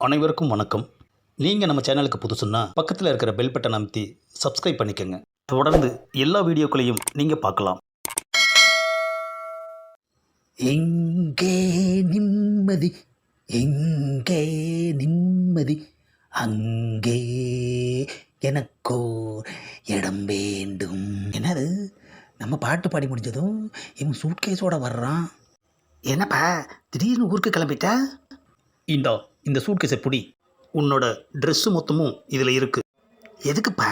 அனைவருக்கும் வணக்கம். நீங்கள் நம்ம சேனலுக்கு புதுசுன்னா பக்கத்தில் இருக்கிற பெல் பட்டன் அமைத்தி சப்ஸ்கிரைப் பண்ணிக்கோங்க. தொடர்ந்து எல்லா வீடியோக்களையும் நீங்கள் பார்க்கலாம். எங்கே நிம்மதி, எங்கே நிம்மதி, அங்கே எனக்கோர் இடம் வேண்டும். என்னது, நம்ம பாட்டு பாடி முடிஞ்சதும் இவன் சூட்கேஸோட வர்றான். என்னப்பா திடீர்னு ஊருக்கு கிளம்பிட்டா? இந்த சூட்கேஸை பிடி. உன்னோட ட்ரெஸ்ஸு மொத்தமும் இதில் இருக்குது. எதுக்குப்பா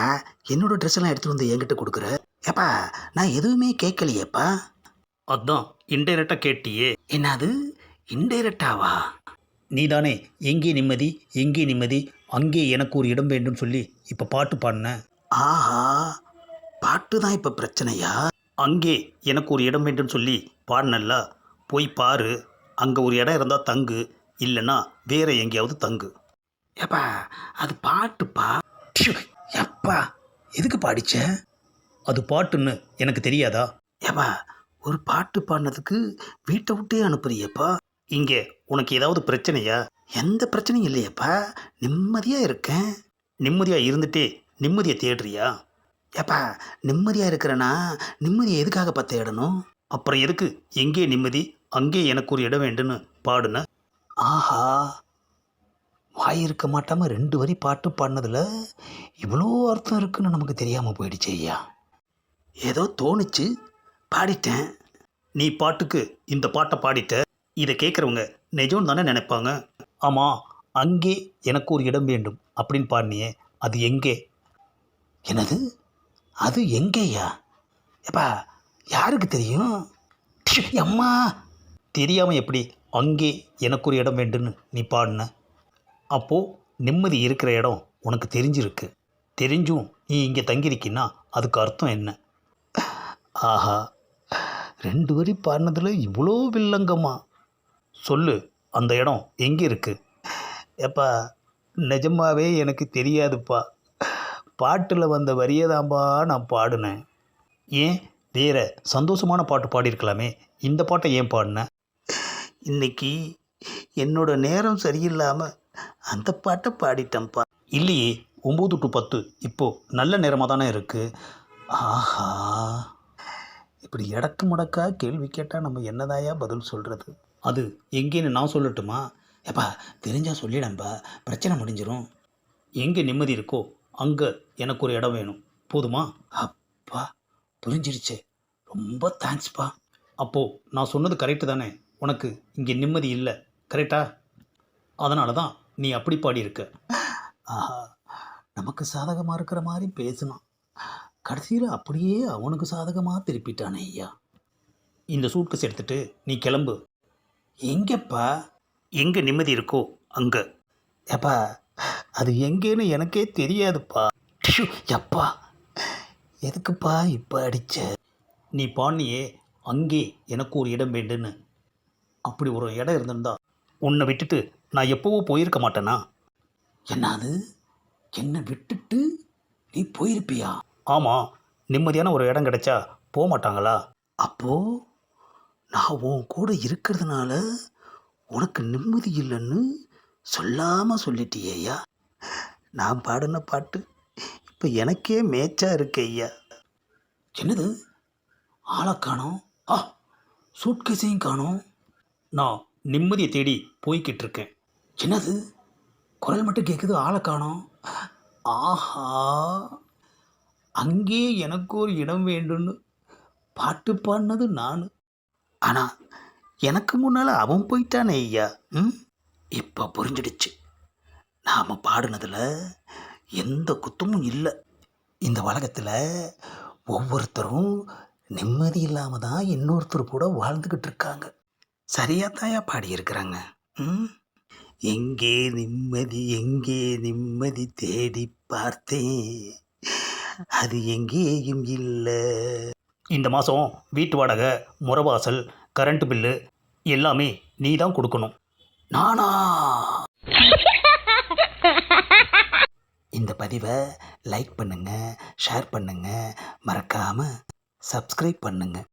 என்னோட ட்ரெஸ் எல்லாம் எடுத்துகிட்டு வந்து என்கிட்ட கொடுக்குற? ஏப்பா நான் எதுவுமே கேட்கலையேப்பா. அதான் இன்டைரக்டாக கேட்டியே. என்னது இன்டைரக்டாவா? நீதானே எங்கே நிம்மதி, எங்கே நிம்மதி, அங்கே எனக்கு ஒரு இடம் வேண்டும் சொல்லி இப்போ பாட்டு பாடின. ஆஹா, பாட்டு தான் இப்போ பிரச்சனையா? அங்கே எனக்கு ஒரு இடம் வேண்டும் சொல்லி பாடினல்ல, போய் பாரு. அங்கே ஒரு இடம் இருந்தால் தங்கு, இல்லைன்னா வேற எங்கேயாவது தங்கு. ஏப்பா அது பாட்டுப்பா. எப்பா எதுக்கு பாடிச்ச? அது பாட்டுன்னு எனக்கு தெரியாதா? ஏப்பா ஒரு பாட்டு பாடினதுக்கு வீட்டை விட்டே அனுப்புறியப்பா. இங்கே உனக்கு ஏதாவது பிரச்சனையா? எந்த பிரச்சனையும் இல்லையப்பா, நிம்மதியாக இருக்கேன். நிம்மதியாக இருந்துட்டே நிம்மதியை தேடுறியா? ஏப்பா நிம்மதியாக இருக்கிறேன்னா நிம்மதியை எதுக்காக தேடணும்? அப்புறம் எதுக்கு எங்கே நிம்மதி, அங்கே எனக்கு ஒரு இடம் வேண்டுன்னு பாடுன? ஆஹா, வாயிருக்க மாட்டாமல் 2 வரி பாட்டு பாடினதில் இவ்வளோ அர்த்தம் இருக்குன்னு நமக்கு தெரியாமல் போயிடுச்சு ஐயா. ஏதோ தோணுச்சு பாடிட்டேன். நீ பாட்டுக்கு இந்த பாட்டை பாடிட்ட. இதை கேட்குறவங்க நிஜம் தானே நினைப்பாங்க. ஆமாம், அங்கே எனக்கு ஒரு இடம் வேண்டும் அப்படின்னு பாடினியே, அது எங்கே? என்னது, அது எங்கேயா? ஏப்பா யாருக்கு தெரியும்? அம்மா, தெரியாமல் எப்படி அங்கே எனக்கு ஒரு இடம் வேண்டும்னு நீ பாடின? அப்போது நிம்மதி இருக்கிற இடம் உனக்கு தெரிஞ்சிருக்கு. தெரிஞ்சும் நீ இங்கே தங்கியிருக்கின்னா அதுக்கு அர்த்தம் என்ன? ஆஹா, 2 வரி பாடினதில் இவ்வளோ வில்லங்கமா? சொல்லு, அந்த இடம் எங்கே இருக்குது? ஏப்பா நிஜமாவே எனக்கு தெரியாதுப்பா. பாட்டில் வந்த வரியதாம்பா நான் பாடினேன். ஏன் வேற சந்தோஷமான பாட்டு பாடியிருக்கலாமே, இந்த பாட்டை ஏன் பாடின? இன்னைக்கு என்னோட நேரம் சரியில்லாமல் அந்த பாட்டை பாடிட்டேன்ப்பா. இல்லையே, 9 to 10 இப்போது நல்ல நேரமாக தானே இருக்குது. ஆஹா, இப்படி இடக்கு முடக்கா கேள்வி கேட்டால் நம்ம என்னதாயா பதில் சொல்கிறது? அது எங்கேன்னு நான் சொல்லட்டுமா? ஏப்பா தெரிஞ்சால் சொல்லிடம்பா, பிரச்சனை முடிஞ்சிடும். எங்கே நிம்மதி இருக்கோ அங்கே எனக்கு ஒரு இடம் வேணும், போதுமா? அப்பா புரிஞ்சிருச்சு, ரொம்ப தேங்க்ஸ்ப்பா. அப்போது நான் சொன்னது கரெக்டு தானே? உனக்கு இங்கே நிம்மதி இல்லை, கரெக்டா? அதனால தான் நீ அப்படி பாடியிருக்க. ஆஹா, நமக்கு சாதகமாக இருக்கிற மாதிரி பேசினான், கடைசியில் அப்படியே அவனுக்கு சாதகமாக திருப்பிட்டானே ஐயா. இந்த சூட்கேஸ் எடுத்துகிட்டு நீ கிளம்பு. எங்கேப்பா? எங்கே நிம்மதி இருக்கோ அங்கே. ஏப்பா அது எங்கேன்னு எனக்கே தெரியாதுப்பா. எப்பா எதுக்குப்பா இப்போ அடிச்ச? நீ பாடினியே, அங்கே எனக்கு ஒரு இடம் வேண்டுன்னு. அப்படி ஒரு இடம் இருந்திருந்தா உன்னை விட்டுட்டு நான் எப்போவோ போயிருக்க மாட்டேனா? என்னது, என்னை விட்டுட்டு நீ போயிருப்பியா? ஆமாம், நிம்மதியான ஒரு இடம் கிடைச்சா போக மாட்டாங்களா? அப்போது நான் உன் கூட இருக்கிறதுனால உனக்கு நிம்மதி இல்லைன்னு சொல்லாமல் சொல்லிட்டியா? நான் பாடின பாட்டு இப்போ எனக்கே மேட்சா இருக்கு ஐயா. என்னது, ஆளை காணோம், சூட்கேஸையும் காணோம். நான் நிம்மதியை தேடி போய்கிட்டு இருக்கேன். என்னது, குரல் மட்டும் கேட்குது, ஆளை காணோம். ஆஹா, அங்கே எனக்கு ஒரு இடம் வேண்டும்னு பாட்டு பாடினது நான். ஆனால் எனக்கு முன்னால் அவன் போயிட்டானே ஐயா. இப்போ புரிஞ்சிடுச்சு, நாம் பாடினதில் எந்த குத்தமும் இல்லை. இந்த உலகத்தில் ஒவ்வொருத்தரும் நிம்மதி இல்லாமல் தான் இன்னொருத்தர் கூட வாழ்ந்துக்கிட்டு இருக்காங்க. சரியாத்தாயா பாடியிருக்கிறாங்க. எங்கே நிம்மதி, எங்கே நிம்மதி தேடி பார்த்தேன், அது எங்கேயும் இல்லை. இந்த மாதம் வீட்டு வாடகை, முறவாசல், கரண்ட் பில்லு எல்லாமே நீ தான் கொடுக்கணும். நானா? இந்த பதிவை லைக் பண்ணுங்கள், ஷேர் பண்ணுங்கள், மறக்காமல் சப்ஸ்கிரைப் பண்ணுங்கள்.